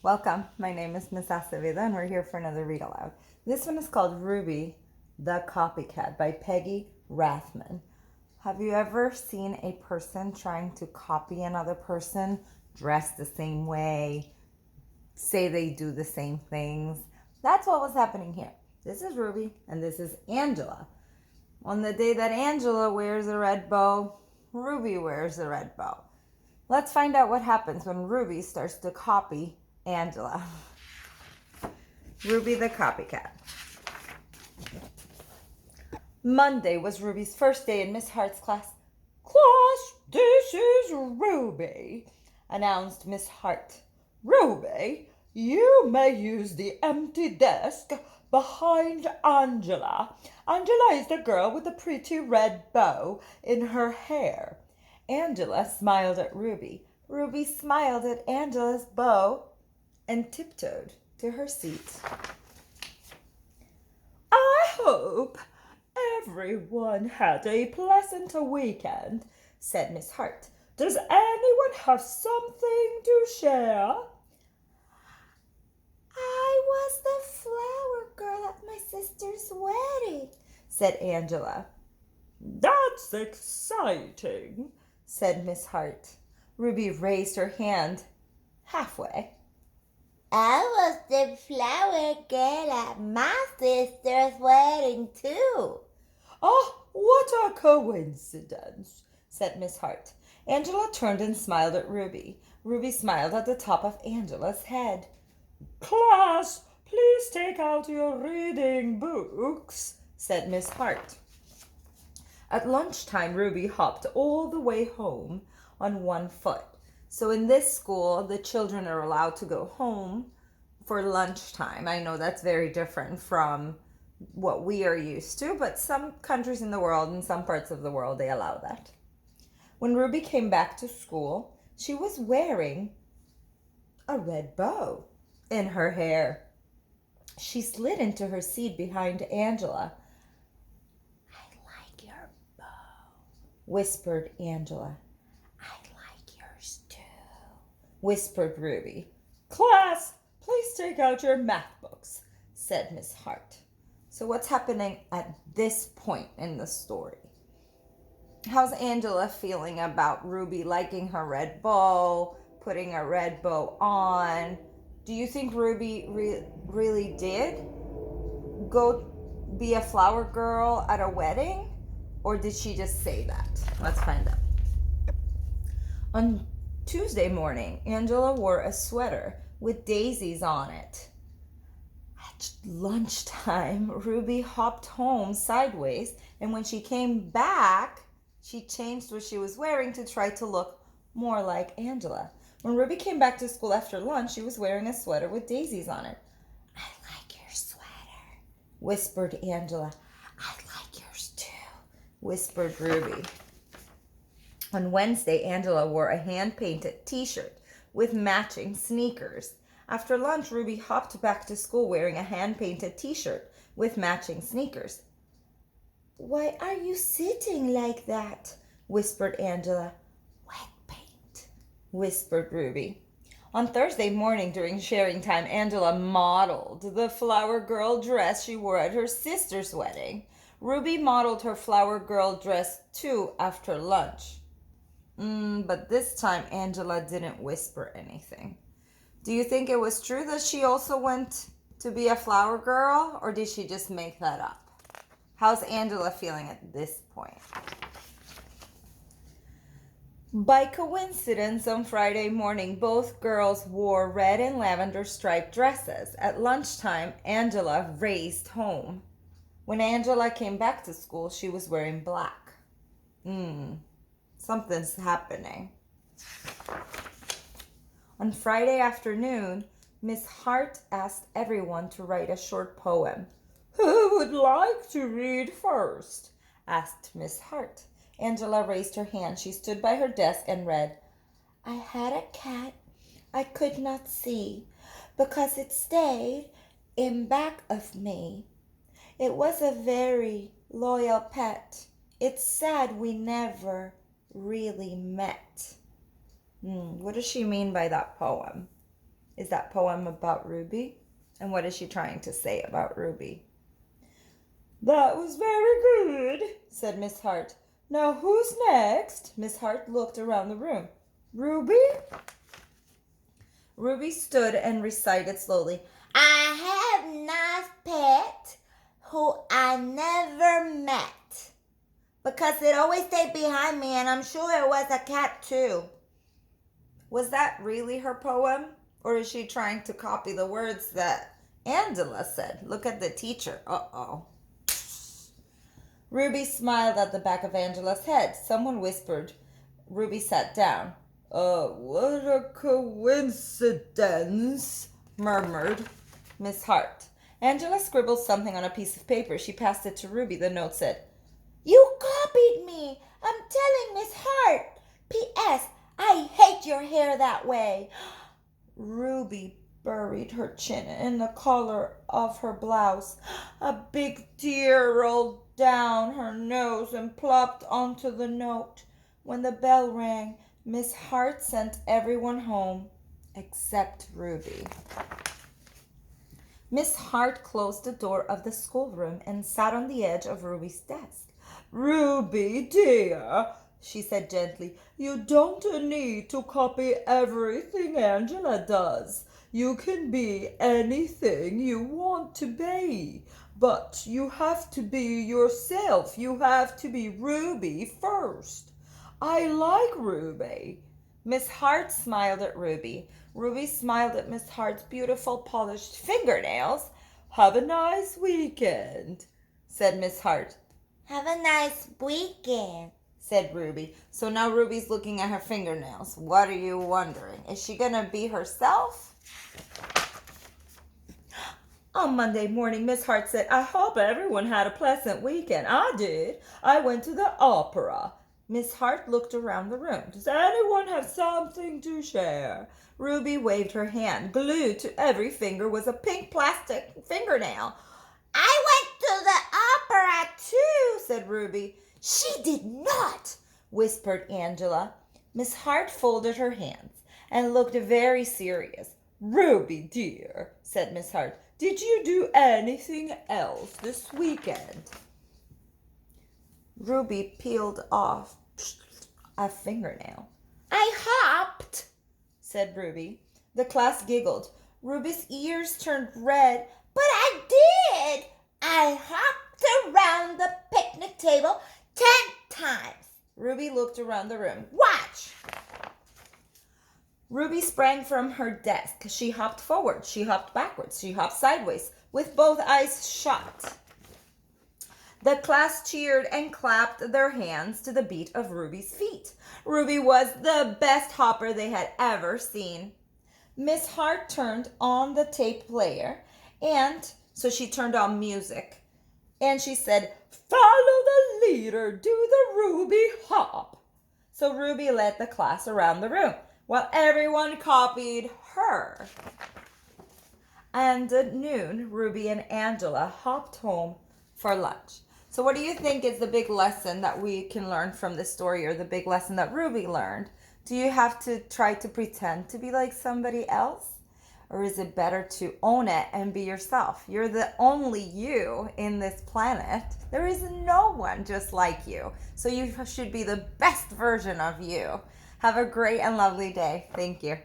Welcome. My name is Miss Acevedo and we're here for another read aloud. This one is called Ruby the Copycat by Peggy Rathman. Have you ever seen a person trying to copy another person, dress the same way, say they do the same things? That's what was happening here. This is Ruby and this is Angela. On the day that Angela wears a red bow, Ruby wears a red bow. Let's find out what happens when Ruby starts to copy Angela. Ruby the Copycat. Monday was Ruby's first day in Miss Hart's class. "Class, this is Ruby," announced Miss Hart. "Ruby, you may use the empty desk behind Angela. Angela is the girl with the pretty red bow in her hair." Angela smiled at Ruby. Ruby smiled at Angela's bow and tiptoed to her seat. "I hope everyone had a pleasant weekend," said Miss Hart. "Does anyone have something to share?" "I was the flower girl at my sister's wedding," said Angela. "That's exciting," said Miss Hart. Ruby raised her hand halfway. "I was the flower girl at my sister's wedding, too." "Oh, what a coincidence," said Miss Hart. Angela turned and smiled at Ruby. Ruby smiled at the top of Angela's head. "Class, please take out your reading books," said Miss Hart. At lunchtime, Ruby hopped all the way home on one foot. So in this school, the children are allowed to go home for lunchtime. I know that's very different from what we are used to, but some countries in the world and some parts of the world, they allow that. When Ruby came back to school, she was wearing a red bow in her hair. She slid into her seat behind Angela. "I like your bow," whispered Angela. "I like yours too," whispered Ruby. "Class, please take out your math books," said Miss Hart. So what's happening at this point in the story? How's Angela feeling about Ruby liking her red bow, putting a red bow on? Do you think Ruby really did go be a flower girl at a wedding? Or did she just say that? Let's find out. On Tuesday morning, Angela wore a sweater with daisies on it. At lunchtime, Ruby hopped home sideways, and when she came back, she changed what she was wearing to try to look more like Angela. When Ruby came back to school after lunch, she was wearing a sweater with daisies on it. "I like your sweater," whispered Angela. "I like yours too," whispered Ruby. On Wednesday, Angela wore a hand-painted t-shirt with matching sneakers. After lunch, Ruby hopped back to school wearing a hand-painted t-shirt with matching sneakers. "Why are you sitting like that?" whispered Angela. "Wet paint," whispered Ruby. On Thursday morning during sharing time, Angela modeled the flower girl dress she wore at her sister's wedding. Ruby modeled her flower girl dress too after lunch. But this time Angela didn't whisper anything. Do you think it was true that she also went to be a flower girl, or did she just make that up? How's Angela feeling at this point? By coincidence, on Friday morning, both girls wore red and lavender striped dresses. At lunchtime, Angela raced home. When Angela came back to school, she was wearing black. Something's happening. On Friday afternoon, Miss Hart asked everyone to write a short poem. "Who would like to read first?" asked Miss Hart. Angela raised her hand. She stood by her desk and read, "I had a cat I could not see because it stayed in back of me. It was a very loyal pet. It's sad we never really met." What does she mean by that poem? Is that poem about Ruby? And what is she trying to say about Ruby? That was very good, said Miss Hart. Now who's next? Miss Hart looked around the room. Ruby? Ruby stood and recited slowly. I have nice pet who I never met because it always stayed behind me, and I'm sure it was a cat too. Was that really her poem? Or is she trying to copy the words that Angela said? Look at the teacher. Uh-oh. Ruby smiled at the back of Angela's head. Someone whispered. Ruby sat down. What a coincidence, murmured Miss Hart. Angela scribbled something on a piece of paper. She passed it to Ruby. The note said, You copied me. I'm telling Miss Hart. P.S. I hate your hair that way. Ruby buried her chin in the collar of her blouse. A big tear rolled down her nose and plopped onto the note. When the bell rang, Miss Hart sent everyone home except Ruby. Miss Hart closed the door of the schoolroom and sat on the edge of Ruby's desk. Ruby, dear, she said gently, you don't need to copy everything Angela does. You can be anything you want to be. But you have to be yourself. You have to be Ruby first. I like Ruby. Miss Hart smiled at Ruby. Ruby smiled at Miss Hart's beautiful polished fingernails. Have a nice weekend, said Miss Hart. Have a nice weekend, said Ruby. So now Ruby's looking at her fingernails. What are you wondering? Is she going to be herself? On Monday morning, Miss Hart said, I hope everyone had a pleasant weekend. I did. I went to the opera. Miss Hart looked around the room. Does anyone have something to share? Ruby waved her hand. Glued to every finger was a pink plastic fingernail. I went to the opera too, said Ruby. She did not, whispered Angela. Miss Hart folded her hands and looked very serious. Ruby, dear, said Miss Hart, did you do anything else this weekend? Ruby peeled off a fingernail. I hopped, said Ruby. The class giggled. Ruby's ears turned red. But I did. I hopped around the picnic table 10 times. Ruby looked around the room. Watch. Ruby sprang from her desk. She hopped forward. She hopped backwards. She hopped sideways with both eyes shut. The class cheered and clapped their hands to the beat of Ruby's feet. Ruby was the best hopper they had ever seen. Miss Hart turned on the tape player, and so she turned on music. And she said, follow the leader, do the Ruby hop. So Ruby led the class around the room while everyone copied her. And at noon, Ruby and Angela hopped home for lunch. So what do you think is the big lesson that we can learn from this story, or the big lesson that Ruby learned? Do you have to try to pretend to be like somebody else? Or is it better to own it and be yourself? You're the only you in this planet. There is no one just like you. So you should be the best version of you. Have a great and lovely day. Thank you.